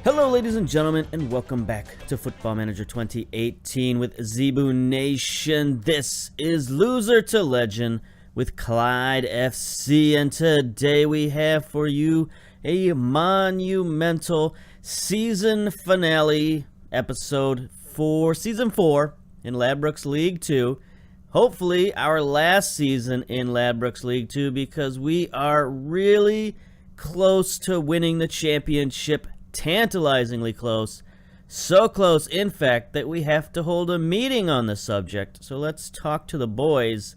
Hello ladies and gentlemen, and welcome back to Football Manager 2018 with Zebu Nation. This is Loser to Legend with CLYDE FC, and today we have for you a monumental season finale episode for Season 4 in Ladbrokes League 2. Hopefully our last season in Ladbrokes League 2, because we are really close to winning the championship. Tantalizingly close. So close, in fact, that we have to hold a meeting on the subject. So let's talk to the boys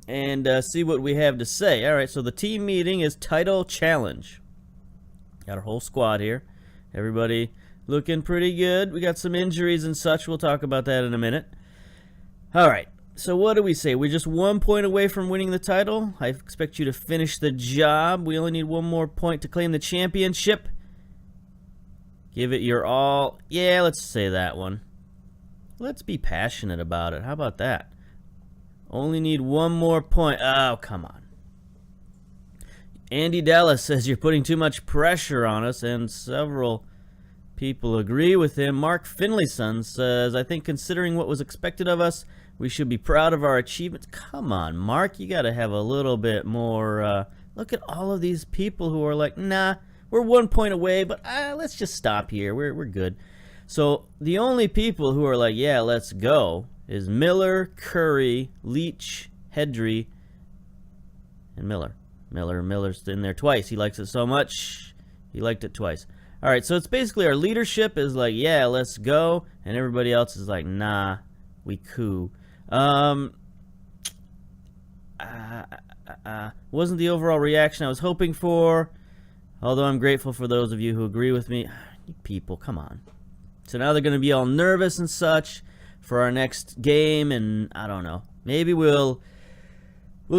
and see what we have to say. All right, so the team meeting is title challenge. Got our whole squad here. Everybody looking pretty good. We got some injuries and such. We'll talk about that in a minute. All right. So what do we say? We're just 1 point away from winning the title. I expect you to finish the job. We only need one more point to claim the championship. Give it your all. Yeah, let's say that one. Let's be passionate about it. How about that? Only need one more point. Oh, come on. Andy Dallas says you're putting too much pressure on us, and several people agree with him. Mark Finlayson says, I think considering what was expected of us, we should be proud of our achievements. Come on, Mark, you got to have a little bit more. Look at all of these people who are like, nah, we're 1 point away, but let's just stop here. We're good. So the only people who are like, yeah, let's go, is Miller, Curry, Leach, Hedry, and Miller. Miller's in there twice. He likes it so much. He liked it twice. All right, so it's basically our leadership is like, yeah, let's go, and everybody else is like, nah, we coo. Wasn't the overall reaction I was hoping for, although I'm grateful for those of you who agree with me. You people, come on. So now they're going to be all nervous and such for our next game, and I don't know. Maybe we'll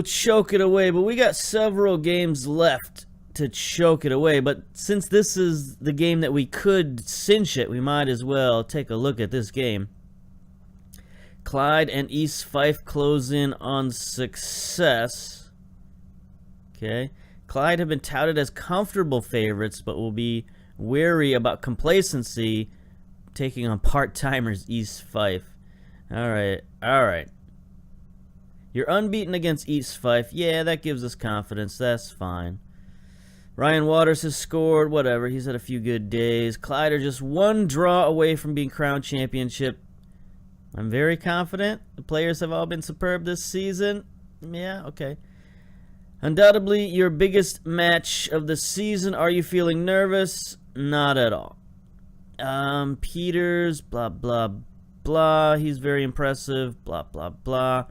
choke it away, but we got several games left to choke it away. But since this is the game that we could cinch it, we might as well take a look at this game. CLYDE and East Fife close in on success. Okay. CLYDE have been touted as comfortable favorites, but will be wary about complacency taking on part-timers East Fife. All right. You're unbeaten against East Fife. Yeah, that gives us confidence. That's fine. Ryan Waters has scored. Whatever. He's had a few good days. CLYDE are just one draw away from being crowned championship. I'm very confident. The players have all been superb this season. Yeah, okay. Undoubtedly, your biggest match of the season. Are you feeling nervous? Not at all. Peters, blah, blah, blah. He's very impressive, blah, blah, blah.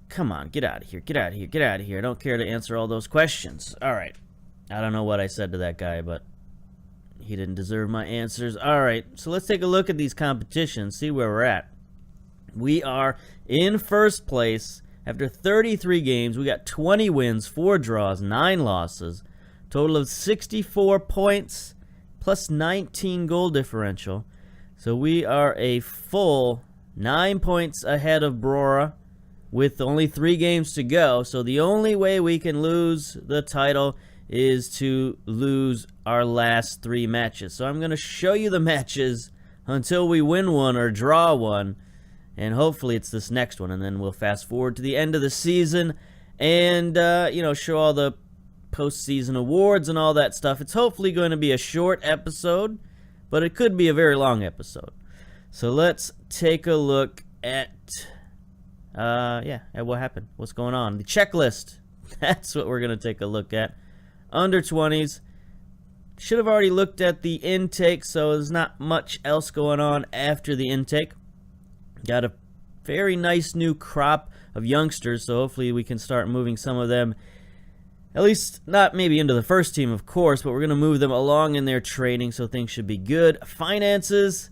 Come on, get out of here, get out of here, get out of here. I don't care to answer all those questions. All right. I don't know what I said to that guy, but he didn't deserve my answers. All right, so let's take a look at these competitions, see where we're at. We are in first place after 33 games. We got 20 wins, 4 draws, 9 losses. Total of 64 points plus 19 goal differential. So we are a full 9 points ahead of Brora with only 3 games to go. So the only way we can lose the title is to lose our last 3 matches. So I'm going to show you the matches until we win one or draw one. And hopefully it's this next one, and then we'll fast forward to the end of the season and, show all the postseason awards and all that stuff. It's hopefully going to be a short episode, but it could be a very long episode. So let's take a look at, at what happened, what's going on. The checklist, that's what we're going to take a look at. Under 20s. Should have already looked at the intake, so there's not much else going on after the intake. Got a very nice new crop of youngsters, so hopefully we can start moving some of them, at least not maybe into the first team, of course, but we're going to move them along in their training, so things should be good. Finances,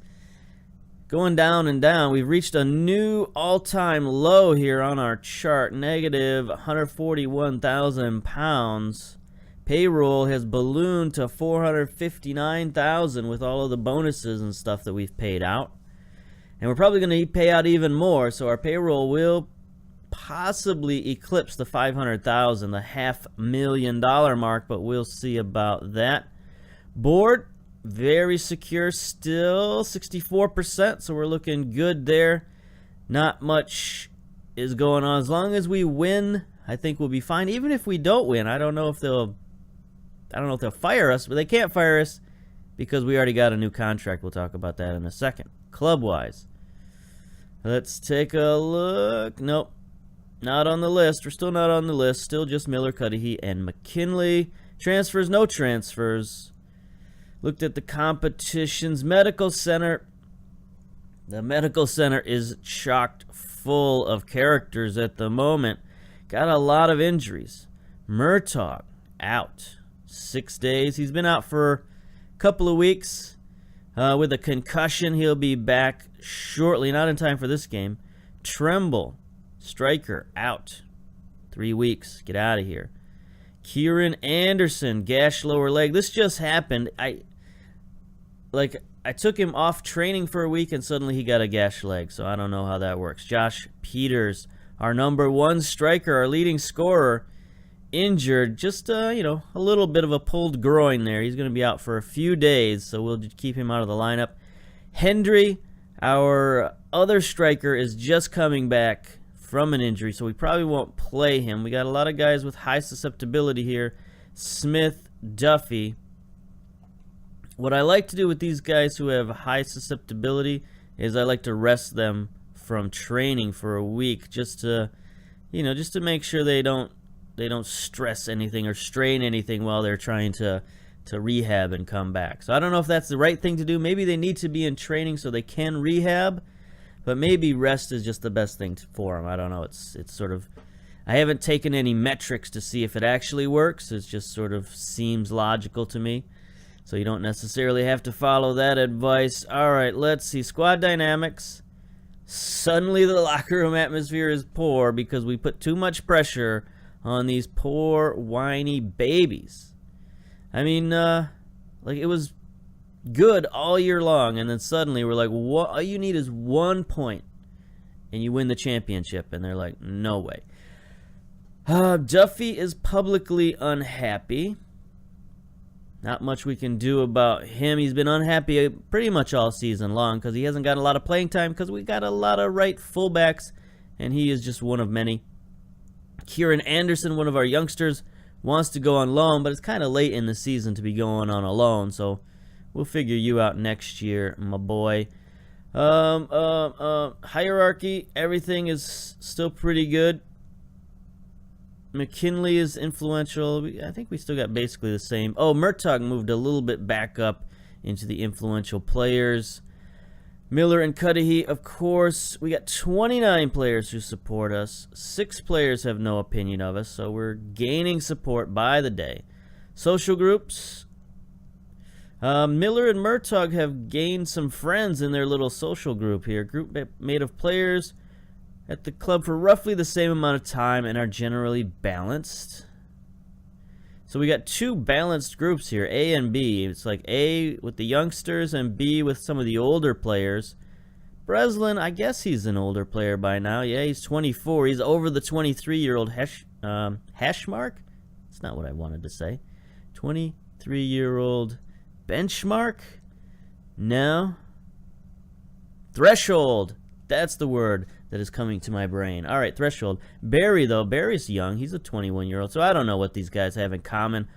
going down and down. We've reached a new all-time low here on our chart, negative 141,000 pounds. Payroll has ballooned to 459,000 with all of the bonuses and stuff that we've paid out. And we're probably going to pay out even more, so our payroll will possibly eclipse the 500,000, the $500,000 mark, but we'll see about that. Board, very secure still, 64%, so we're looking good there. Not much is going on. As long as we win, I think we'll be fine. Even if we don't win, I don't know if they'll fire us, but they can't fire us because we already got a new contract. We'll talk about that in a second. Club-wise, let's take a look. Nope, not on the list. We're still not on the list. Still just Miller, Cudahy, and McKinley. Transfers, no transfers. Looked at the competitions. Medical Center. The Medical Center is chocked full of characters at the moment. Got a lot of injuries. Murtaugh, out. 6 days. He's been out for a couple of weeks with a concussion. He'll be back shortly. Not in time for this game. Tremble, striker, out. 3 weeks. Get out of here. Kieran Anderson, gash lower leg. This just happened. I took him off training for a week, and suddenly he got a gash leg, so I don't know how that works. Josh Peters, our number 1 striker, our leading scorer, injured. Just, a little bit of a pulled groin there. He's going to be out for a few days, so we'll just keep him out of the lineup. Hendry, our other striker, is just coming back from an injury, so we probably won't play him. We got a lot of guys with high susceptibility here. Smith, Duffy. What I like to do with these guys who have high susceptibility is I like to rest them from training for a week, just to make sure they don't stress anything or strain anything while they're trying to rehab and come back. So I don't know if that's the right thing to do. Maybe they need to be in training so they can rehab, but maybe rest is just the best thing for them. I don't know. It's sort of, I haven't taken any metrics to see if it actually works. It just sort of seems logical to me. So you don't necessarily have to follow that advice. All right, let's see. Squad dynamics. Suddenly the locker room atmosphere is poor because we put too much pressure on these poor, whiny babies. I mean, it was good all year long, and then suddenly we're like, what? All you need is 1 point, and you win the championship. And they're like, no way. Duffy is publicly unhappy. Not much we can do about him. He's been unhappy pretty much all season long because he hasn't got a lot of playing time because we got a lot of right fullbacks, and he is just one of many. Kieran Anderson, one of our youngsters, wants to go on loan, but it's kind of late in the season to be going on a loan, so we'll figure you out next year, my boy. Hierarchy, everything is still pretty good. McKinley is influential. I think we still got basically the same. Oh, Murtaugh moved a little bit back up into the influential players. Miller and Cudahy, of course. We got 29 players who support us. 6 players have no opinion of us, so we're gaining support by the day. Social groups. Miller and Murtaugh have gained some friends in their little social group here. Group made of players at the club for roughly the same amount of time and are generally balanced. So we got 2 balanced groups here, A and B. It's like A with the youngsters and B with some of the older players. Breslin, I guess he's an older player by now. Yeah, he's 24. He's over the 23-year-old hash mark? That's not what I wanted to say. 23-year-old benchmark? No. Threshold. That's the word that is coming to my brain. All right, threshold. Barry, though. Barry's young. He's a 21-year-old, so I don't know what these guys have in common.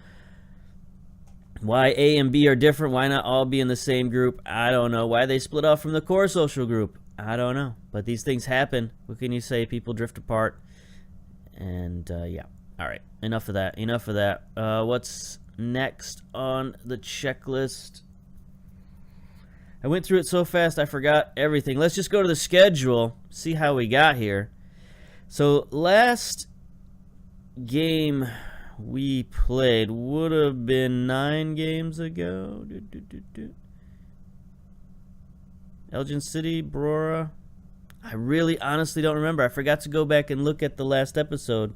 Why A and B are different. Why not all be in the same group? I don't know. Why they split off from the core social group? I don't know. But these things happen. What can you say? People drift apart. And, yeah. All right. Enough of that. Enough of that. What's next on the checklist? I went through it so fast I forgot everything. Let's just go to the schedule, see how we got here. So last game we played would have been 9 games ago. Elgin City, Brora. I really honestly don't remember. I forgot to go back and look at the last episode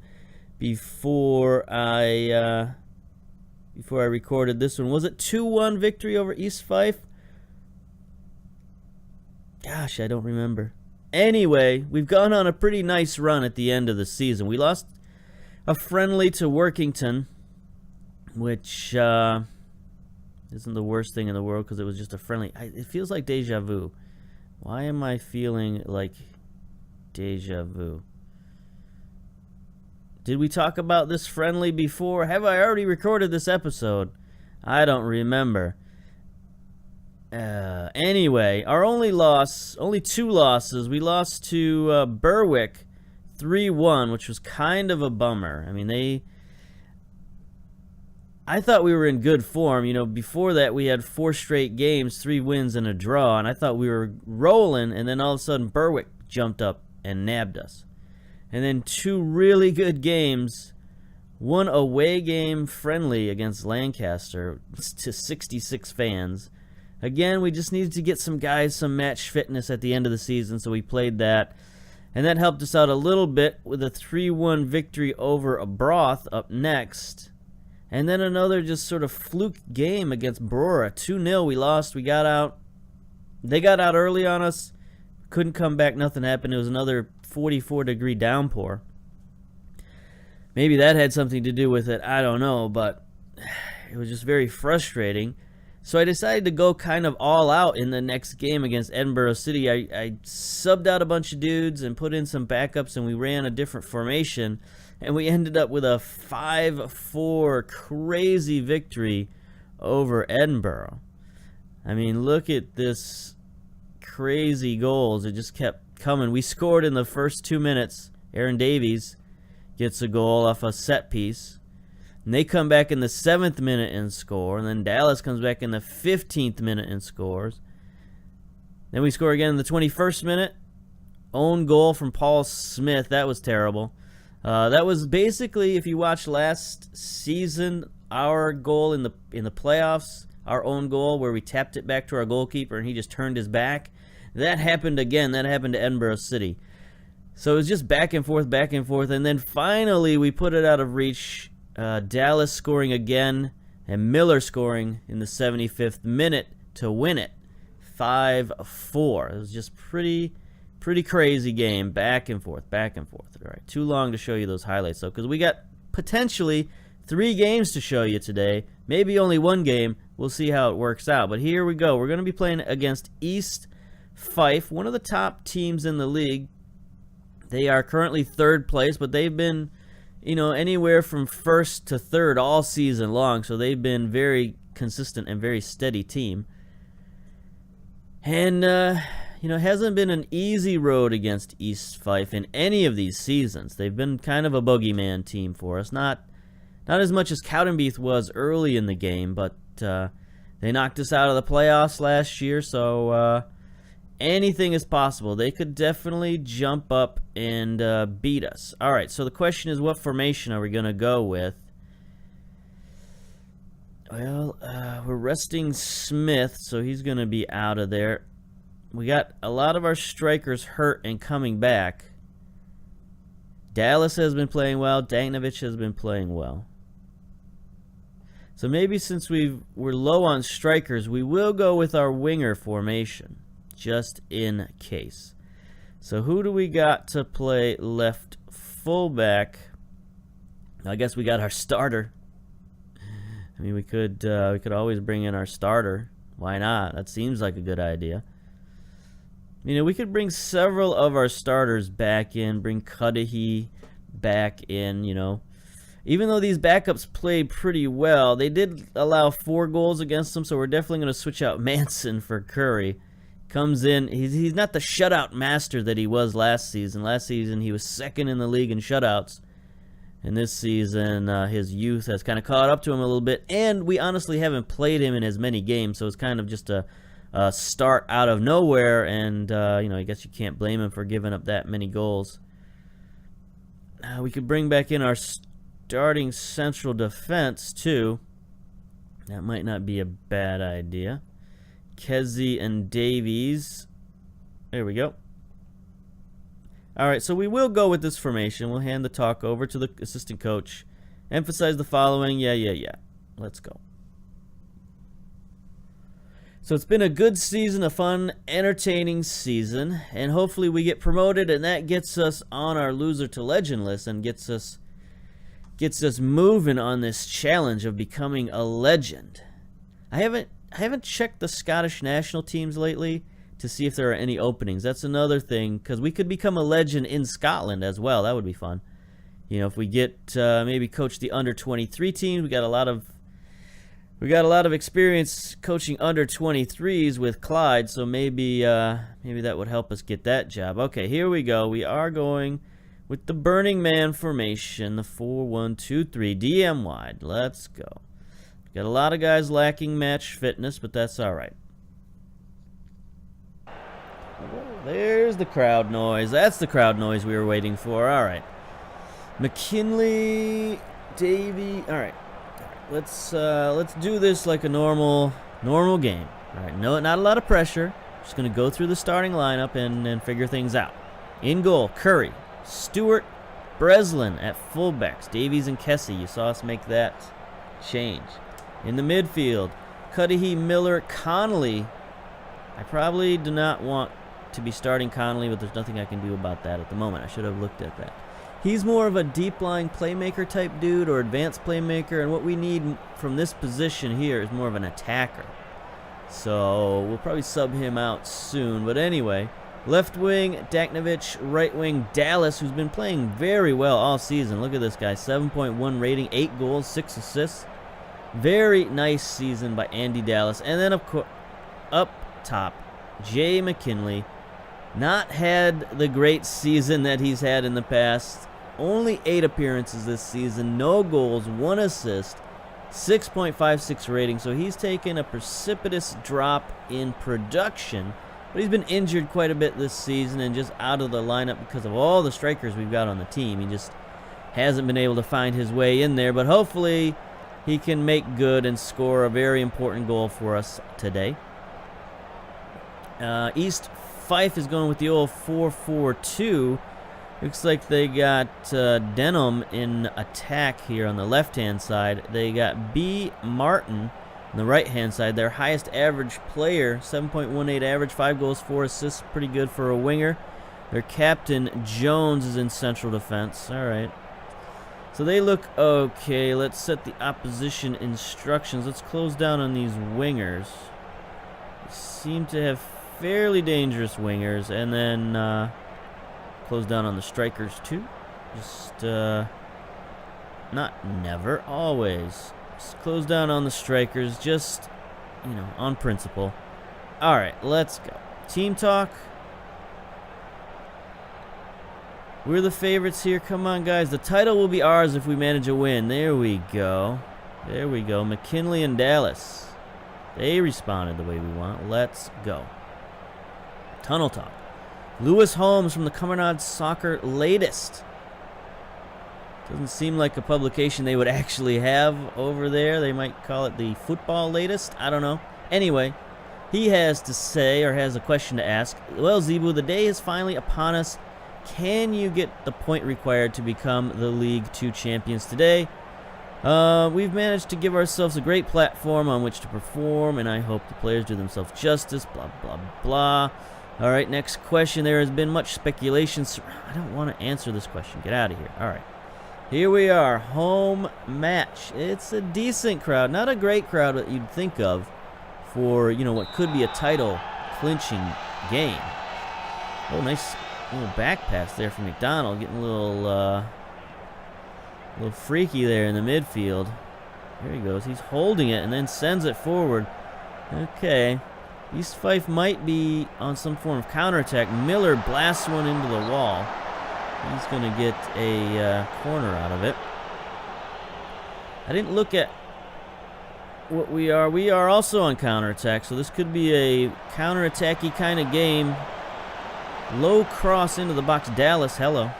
before I recorded this one. Was it 2-1 victory over East Fife? Gosh, I don't remember. Anyway, we've gone on a pretty nice run at the end of the season. We lost a friendly to Workington, which Isn't the worst thing in the world because it was just a friendly. It feels like deja vu. Why am I feeling like deja vu? Did we talk about this friendly before? Have I already recorded this episode? I don't remember. Anyway, our only two losses. We lost to Berwick 3-1, which was kind of a bummer. I mean, I thought we were in good form. You know, before that we had 4 straight games, 3 wins and a draw, and I thought we were rolling, and then all of a sudden Berwick jumped up and nabbed us. And then 2 really good games. One away game friendly against Lancaster to 66 fans. Again, we just needed to get some guys some match fitness at the end of the season, so we played that. And that helped us out a little bit with a 3-1 victory over Broth up next. And then another just sort of fluke game against Brora. 2-0, we lost, we got out. They got out early on us. Couldn't come back, nothing happened. It was another 44-degree downpour. Maybe that had something to do with it, I don't know, but it was just very frustrating. So I decided to go kind of all out in the next game against Edinburgh City. I subbed out a bunch of dudes and put in some backups, and we ran a different formation, and we ended up with a 5-4 crazy victory over Edinburgh. I mean, look at this crazy goals. It just kept coming. We scored in the first 2 minutes. Aaron Davies gets a goal off a set piece. And they come back in the 7th minute and score. And then Dallas comes back in the 15th minute and scores. Then we score again in the 21st minute. Own goal from Paul Smith. That was terrible. That was basically, if you watched last season, our goal in the playoffs, our own goal where we tapped it back to our goalkeeper and he just turned his back. That happened again. That happened to Edinburgh City. So it was just back and forth, and then finally we put it out of reach. Dallas scoring again, and Miller scoring in the 75th minute to win it, 5-4. It was just pretty crazy game, back and forth. All right, too long to show you those highlights though, because we got potentially 3 games to show you today. Maybe only 1 game. We'll see how it works out. But here we go. We're going to be playing against East Fife, one of the top teams in the league. They are currently 3rd place, but they've been, you know, anywhere from 1st to 3rd all season long, so they've been very consistent and very steady team. And, you know, it hasn't been an easy road against East Fife in any of these seasons. They've been kind of a bogeyman team for us. Not as much as Cowdenbeath was early in the game, but they knocked us out of the playoffs last year, so anything is possible. They could definitely jump up and beat us. All right, so the question is, what formation are we going to go with? Well, we're resting Smith, so he's going to be out of there. We got a lot of our strikers hurt and coming back. Dallas has been playing well. Dagnovich has been playing well. So maybe since we're low on strikers, we will go with our winger formation, just in case. So who do we got to play left fullback? I guess we got our starter. I mean, we could always bring in our starter. Why not? That seems like a good idea. You know, we could bring several of our starters back in, bring Cudahy back in, you know. Even though these backups played pretty well, they did allow 4 goals against them, so we're definitely going to switch out Manson for Curry. Comes in, he's not the shutout master that he was last season. Last season, he was 2nd in the league in shutouts. And this season, his youth has kind of caught up to him a little bit. And we honestly haven't played him in as many games, so it's kind of just a start out of nowhere. And, you know, I guess you can't blame him for giving up that many goals. We could bring back in our starting central defense, too. That might not be a bad idea. Kesey and Davies. There we go. All right, so we will go with this formation. We'll hand the talk over to the assistant coach. Emphasize the following. Yeah. Let's go. So it's been a good season, a fun, entertaining season, and hopefully we get promoted, and that gets us on our loser to legend list and gets us moving on this challenge of becoming a legend. I haven't checked the Scottish national teams lately to see if there are any openings. That's another thing, because we could become a legend in Scotland as well. That would be fun. You know, if we get maybe coach the under-23 team, we got a lot of experience coaching under-23s with CLYDE, so maybe that would help us get that job. Okay, here we go. We are going with the Burning Man formation, the 4-1-2-3 DM wide. Let's go. Got a lot of guys lacking match fitness, but that's all right. There's the crowd noise. That's the crowd noise we were waiting for. All right. McKinley, Davey. All right. Let's do this like a normal game. All right. No, not a lot of pressure. Just gonna go through the starting lineup and figure things out. In goal, Curry, Stewart, Breslin at fullbacks. Davies and Kessie. You saw us make that change. In the midfield, Cudahy, Miller, Connolly. I probably do not want to be starting Connolly, but there's nothing I can do about that at the moment. I should have looked at that. He's more of a deep-lying playmaker type dude or advanced playmaker, and what we need from this position here is more of an attacker. So we'll probably sub him out soon. But anyway, left wing, Daknovich. Right wing, Dallas, who's been playing very well all season. Look at this guy, 7.1 rating, 8 goals, 6 assists. Very nice season by Andy Dallas. And then, of course, up top, Jay McKinley. Not had the great season that he's had in the past. Only 8 appearances this season. No goals, 1 assist. 6.56 rating. So he's taken a precipitous drop in production. But he's been injured quite a bit this season and just out of the lineup because of all the strikers we've got on the team. He just hasn't been able to find his way in there. But hopefully he can make good and score a very important goal for us today. East Fife is going with the old 4-4-2. Looks like they got Denham in attack here on the left-hand side. They got B. Martin on the right-hand side. Their highest average player, 7.18 average, 5 goals, 4 assists. Pretty good for a winger. Their captain, Jones, is in central defense. All right. So they look okay. Let's set the opposition instructions. Let's close down on these wingers. They seem to have fairly dangerous wingers, and then close down on the strikers too. Just not never, always. Just close down on the strikers, just, you know, on principle. All right, let's go. Team talk. We're the favorites here. Come on, guys. The title will be ours if we manage a win. There we go. There we go. McKinley and Dallas. They responded the way we want. Let's go. Tunnel talk. Lewis Holmes from the Cumbernauld Soccer Latest. Doesn't seem like a publication they would actually have over there. They might call it the Football Latest. I don't know. Anyway, he has to say, or has a question to ask. Well, Zebu, the day is finally upon us. Can you get the point required to become the League 2 champions today? We've managed to give ourselves a great platform on which to perform, and I hope the players do themselves justice, blah, blah, blah. All right, next question. There has been much speculation. I don't want to answer this question. Get out of here. All right. Here we are. Home match. It's a decent crowd. Not a great crowd that you'd think of for, you know, what could be a title-clinching game. Oh, nice little back pass there from McDonald. Getting a little freaky there in the midfield. There he goes. He's holding it and then sends it forward. Okay. East Fife might be on some form of counterattack. Miller blasts one into the wall. He's going to get a corner out of it. I didn't look at what we are. We are also on counterattack, so this could be a counterattacky kind of game. Low cross into the box. Dallas, hello.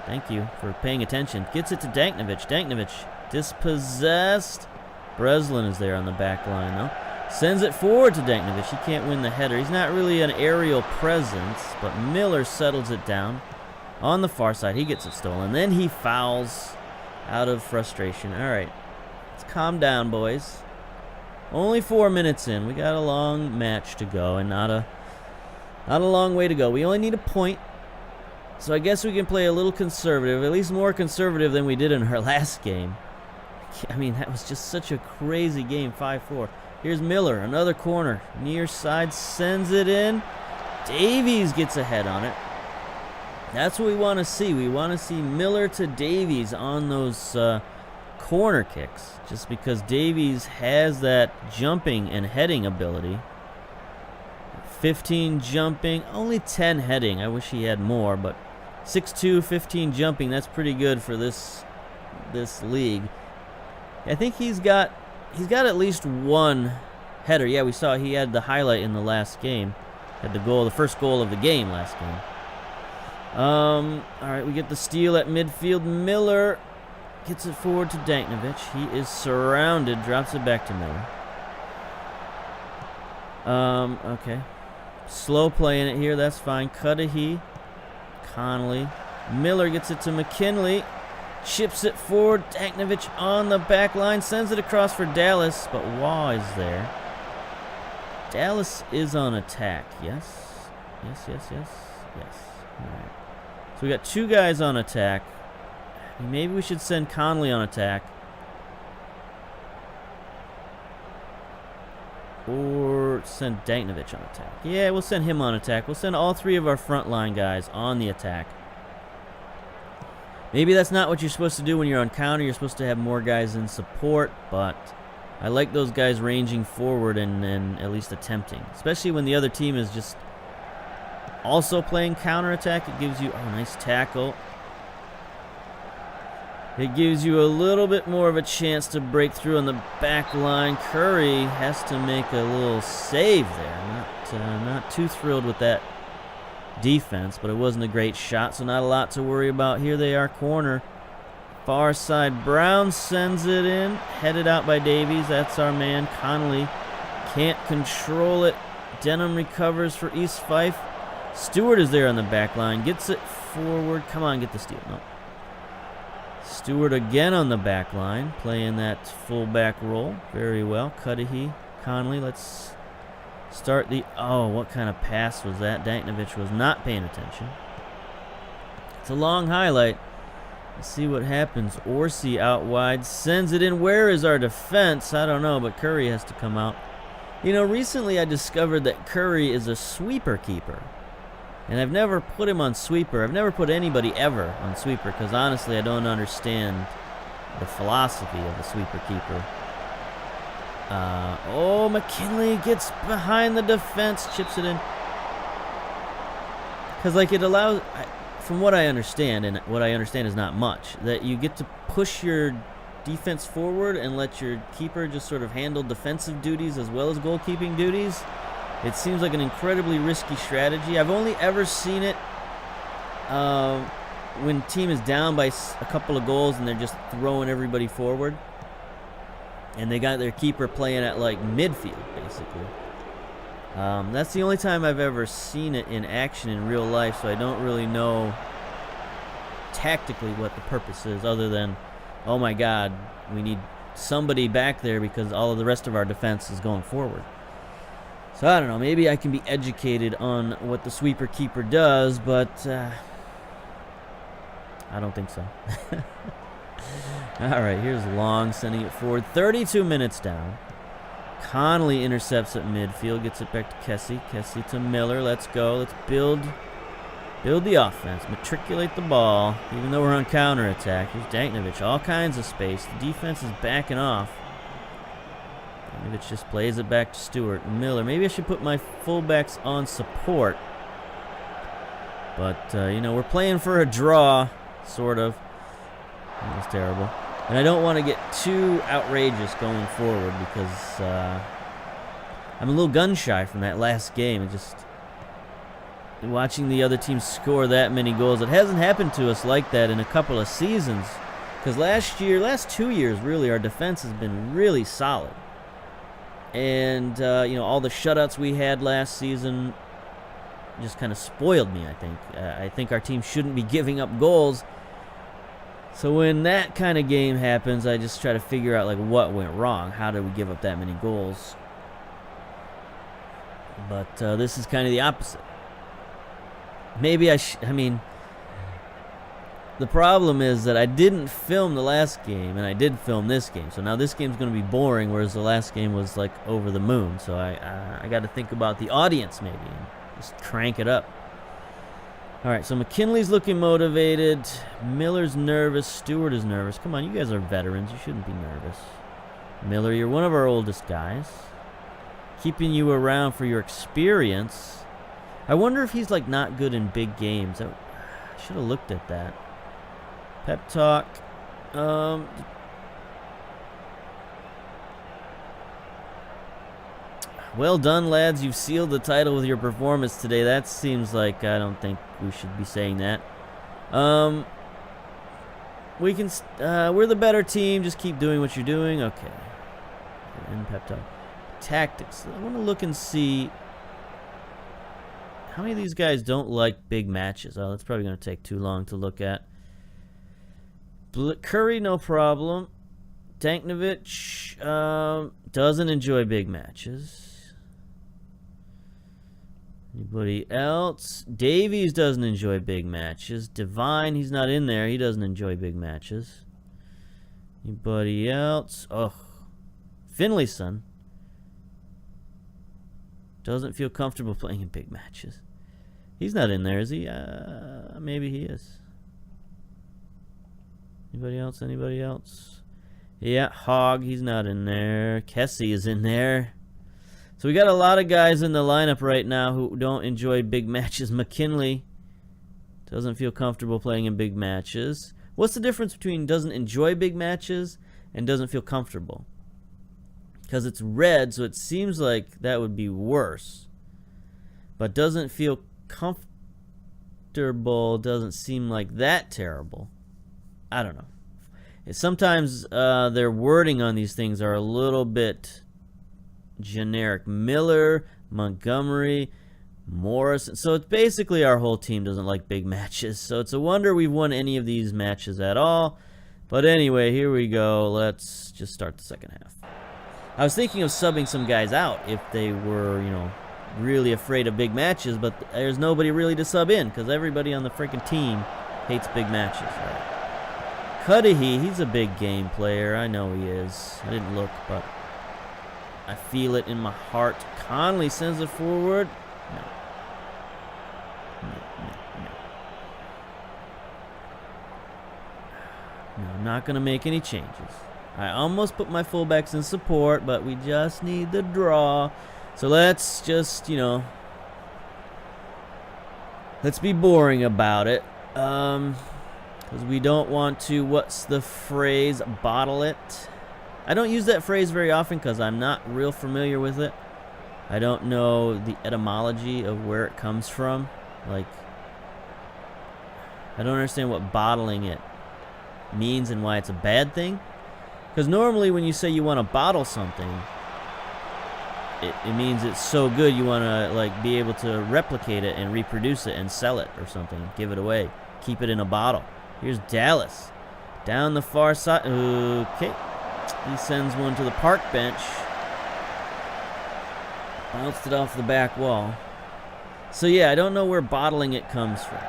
Thank you for paying attention. Gets it to Danknovich. Danknovich dispossessed. Breslin is there on the back line, though. Sends it forward to Danknovich. He can't win the header. He's not really an aerial presence, but Miller settles it down on the far side. He gets it stolen. Then he fouls out of frustration. All right. Let's calm down, boys. Only 4 minutes in. We got a long match to go and not a long way to go. We only need a point. So I guess we can play a little conservative, at least more conservative than we did in our last game. I mean, that was just such a crazy game, 5-4. Here's Miller, another corner. Near side, sends it in. Davies gets ahead on it. That's what we want to see. We want to see Miller to Davies on those corner kicks, just because Davies has that jumping and heading ability. 15 jumping, only 10 heading. I wish he had more, but 6'2", 15 jumping, that's pretty good for this league. I think he's got at least one header. Yeah, we saw he had the highlight in the last game. Had the first goal of the game last game. All right, we get the steal at midfield. Miller gets it forward to Danknovich. He is surrounded, drops it back to Miller. Okay. Slow playing it here, that's fine. Cudahy, Connolly. Miller gets it to McKinley. Chips it forward. Danknovich on the back line. Sends it across for Dallas, but Waugh is there. Dallas is on attack. Yes. Yes. All right. So we got two guys on attack. Maybe we should send Connolly on attack. Or send Danknovich on attack. Yeah, we'll send him on attack. We'll send all three of our frontline guys on the attack. Maybe that's not what you're supposed to do when you're on counter. You're supposed to have more guys in support, but I like those guys ranging forward and at least attempting. Especially when the other team is just also playing counterattack. It gives you, oh, nice tackle. It gives you a little bit more of a chance to break through on the back line. Curry has to make a little save there. Not too thrilled with that defense, but it wasn't a great shot, so not a lot to worry about. Here they are, corner. Far side, Brown sends it in. Headed out by Davies. That's our man, Connolly. Can't control it. Denham recovers for East Fife. Stewart is there on the back line. Gets it forward. Come on, get the steal. No. Stewart again on the back line, playing that fullback role very well. Cudahy, Connolly. Let's start the... Oh, what kind of pass was that? Danknovich was not paying attention. It's a long highlight. Let's see what happens. Orsi out wide, sends it in. Where is our defense? I don't know, but Curry has to come out. You know, recently I discovered that Curry is a sweeper keeper. And I've never put him on sweeper. I've never put anybody ever on sweeper because honestly I don't understand the philosophy of the sweeper keeper. Oh, McKinley gets behind the defense, chips it in. Because like it allows, from what I understand, and what I understand is not much, that you get to push your defense forward and let your keeper just sort of handle defensive duties as well as goalkeeping duties. It seems like an incredibly risky strategy. I've only ever seen it when team is down by a couple of goals and they're just throwing everybody forward. And they got their keeper playing at like midfield, basically. That's the only time I've ever seen it in action in real life, so I don't really know tactically what the purpose is other than, oh my God, we need somebody back there because all of the rest of our defense is going forward. So I don't know, maybe I can be educated on what the sweeper keeper does, but I don't think so. All right, here's Long sending it forward. 32 minutes down. Connolly intercepts at midfield, gets it back to Kessie. Kessie to Miller. Let's go. Let's build the offense. Matriculate the ball, even though we're on counterattack. Here's Danknovich. All kinds of space. The defense is backing off. Danknovich just plays it back to Stewart. Miller. Maybe I should put my fullbacks on support. But, you know, we're playing for a draw, sort of. That was terrible. And I don't want to get too outrageous going forward because I'm a little gun-shy from that last game. It just... Watching the other team score that many goals, it hasn't happened to us like that in a couple of seasons. Because last 2 years, really, our defense has been really solid. And, you know, all the shutouts we had last season just kind of spoiled me, I think. I think our team shouldn't be giving up goals. So when that kind of game happens, I just try to figure out, like, what went wrong. How did we give up that many goals? But this is kind of the opposite. Maybe I mean, The problem is that I didn't film the last game, and I did film this game. So now this game's going to be boring, whereas the last game was like over the moon. So I got to think about the audience maybe and just crank it up. All right, so McKinley's looking motivated. Miller's nervous. Stewart is nervous. Come on, you guys are veterans. You shouldn't be nervous. Miller, you're one of our oldest guys. Keeping you around for your experience. I wonder if he's like not good in big games. I should have looked at that. Pep talk. Well done, lads. You've sealed the title with your performance today. That seems like I don't think we should be saying that. We can. We're the better team. Just keep doing what you're doing. Okay. And pep talk. Tactics. I want to look and see how many of these guys don't like big matches. Oh, that's probably going to take too long to look at. Curry, no problem. Danknovich doesn't enjoy big matches. Anybody else? Davies doesn't enjoy big matches. Divine, he's not in there. He doesn't enjoy big matches. Anybody else? Oh, Finlayson doesn't feel comfortable playing in big matches. He's not in there, is he? Maybe he is. Anybody else? Anybody else? Yeah, Hogg, he's not in there. Kessie is in there. So we got a lot of guys in the lineup right now who don't enjoy big matches. McKinley doesn't feel comfortable playing in big matches. What's the difference between doesn't enjoy big matches and doesn't feel comfortable? Because it's red, so it seems like that would be worse. But doesn't feel comfortable doesn't seem like that terrible. I don't know. Sometimes their wording on these things are a little bit generic. Miller, Montgomery, Morrison. So it's basically our whole team doesn't like big matches. So it's a wonder we've won any of these matches at all. But anyway, here we go. Let's just start the second half. I was thinking of subbing some guys out if they were, you know, really afraid of big matches. But there's nobody really to sub in because everybody on the freaking team hates big matches. Right? Cudahy, he's a big game player. I know he is. I didn't look, but I feel it in my heart. Conley sends it forward. No. No, I'm not going to make any changes. I almost put my fullbacks in support, but we just need the draw. So let's just, you know, let's be boring about it. Because we don't want to, what's the phrase, bottle it. I don't use that phrase very often because I'm not real familiar with it. I don't know the etymology of where it comes from. Like, I don't understand what bottling it means and why it's a bad thing. Because normally when you say you want to bottle something, it means it's so good you want to like be able to replicate it and reproduce it and sell it or something. Give it away. Keep it in a bottle. Here's Dallas. Down the far side. Okay. He sends one to the park bench. Bounced it off the back wall. So yeah, I don't know where bottling it comes from.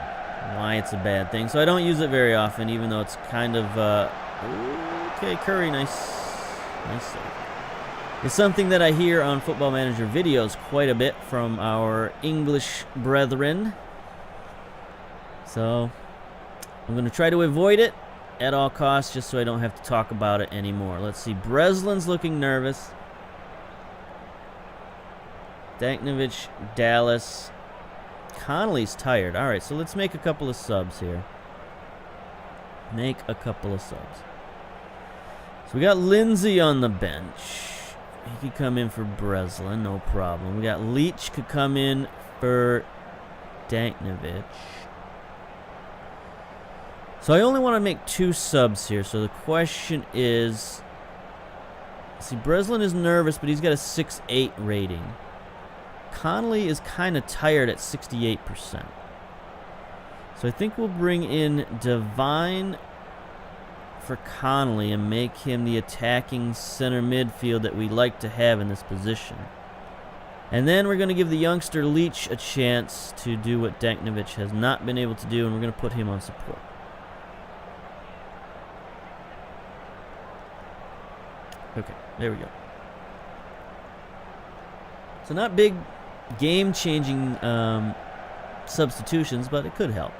Why it's a bad thing. So I don't use it very often, even though it's kind of... okay, Curry, nice save. It's something that I hear on Football Manager videos quite a bit from our English brethren. So... I'm going to try to avoid it at all costs just so I don't have to talk about it anymore. Let's see. Breslin's looking nervous. Danknovich, Dallas. Connolly's tired. All right, so let's make a couple of subs here. Make a couple of subs. So we got Lindsay on the bench. He could come in for Breslin, no problem. We got Leach could come in for Danknovich. So I only want to make 2 subs here. So the question is, see, Breslin is nervous, but he's got a 6.8 rating. Connolly is kind of tired at 68%. So I think we'll bring in Divine for Connolly and make him the attacking center midfield that we like to have in this position. And then we're going to give the youngster Leach a chance to do what Danknovich has not been able to do, and we're going to put him on support. Okay, there we go. So not big game-changing substitutions, but it could help.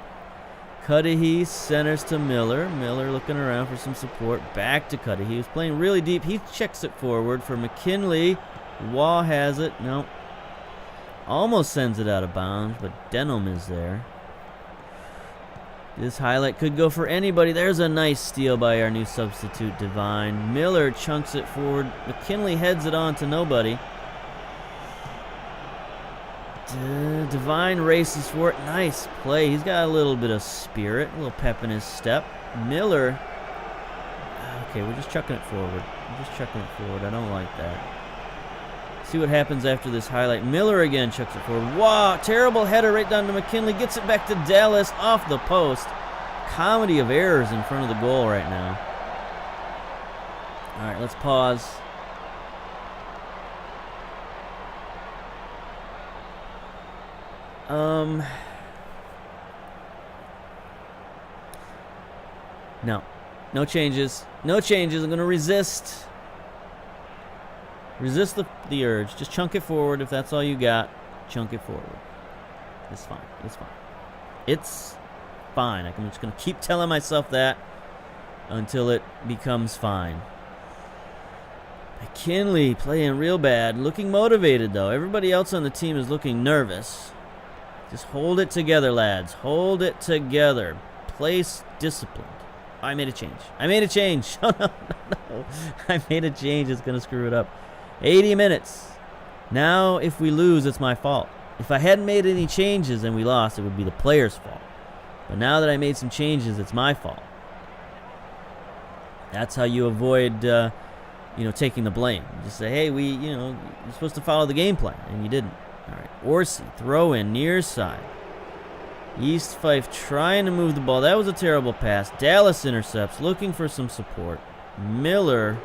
Cudahy centers to Miller. Miller looking around for some support. Back to Cudahy. He was playing really deep. He checks it forward for McKinley. Waugh has it. No. Almost sends it out of bounds, but Denham is there. This highlight could go for anybody. There's a nice steal by our new substitute, Devine. Miller chunks it forward. McKinley heads it on to nobody. Devine races for it. Nice play. He's got a little bit of spirit, a little pep in his step. Miller. Okay, we're just chucking it forward. I don't like that. See what happens after this highlight. Miller again chucks it forward. Wow, terrible header right down to McKinley. Gets it back to Dallas off the post. Comedy of errors in front of the goal right now. All right, let's pause. No changes. No changes. I'm going to resist. Resist the urge. Just chunk it forward if that's all you got. Chunk it forward. It's fine. It's fine. It's fine. I'm just going to keep telling myself that until it becomes fine. McKinley playing real bad. Looking motivated, though. Everybody else on the team is looking nervous. Just hold it together, lads. Hold it together. Place disciplined. Oh, I made a change. Oh, no. I made a change. It's going to screw it up. 80 minutes. Now, if we lose, it's my fault. If I hadn't made any changes and we lost, it would be the player's fault. But now that I made some changes, it's my fault. That's how you avoid, taking the blame. You just say, hey, you're supposed to follow the game plan, and you didn't. All right, Orsi, throw in, near side. East Fife trying to move the ball. That was a terrible pass. Dallas intercepts, looking for some support. Miller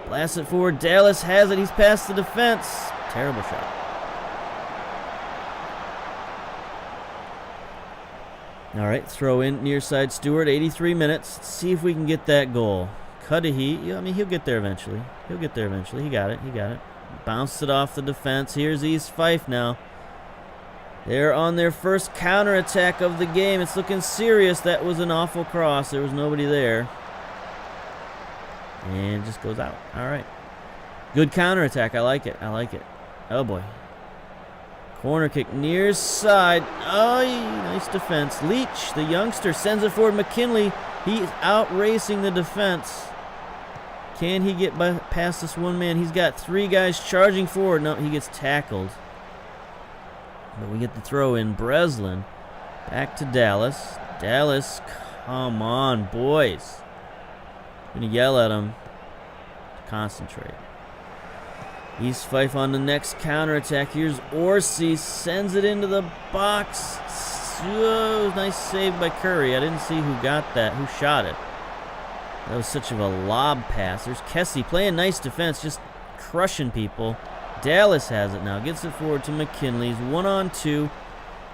blasts it forward. Dallas has it. He's past the defense. Terrible shot. All right, throw in, near side Stewart, 83 minutes. Let's see if we can get that goal. Cudahy, he'll get there eventually. He got it. Bounced it off the defense. Here's East Fife now. They're on their first counterattack of the game. It's looking serious. That was an awful cross. There was nobody there. And it just goes out. All right. Good counterattack. I like it. Oh, boy. Corner kick near side. Oh, nice defense. Leach, the youngster, sends it forward. McKinley, he's out racing the defense. Can he get past this one man? He's got three guys charging forward. No, he gets tackled. But we get the throw in. Breslin back to Dallas. Dallas, come on, boys. I'm going to yell at him to concentrate. East Fife on the next counterattack. Here's Orsi. Sends it into the box. Oh, nice save by Curry. I didn't see who got that, who shot it. That was such of a lob pass. There's Kessie playing nice defense, just crushing people. Dallas has it now. Gets it forward to McKinley. He's 1-on-2.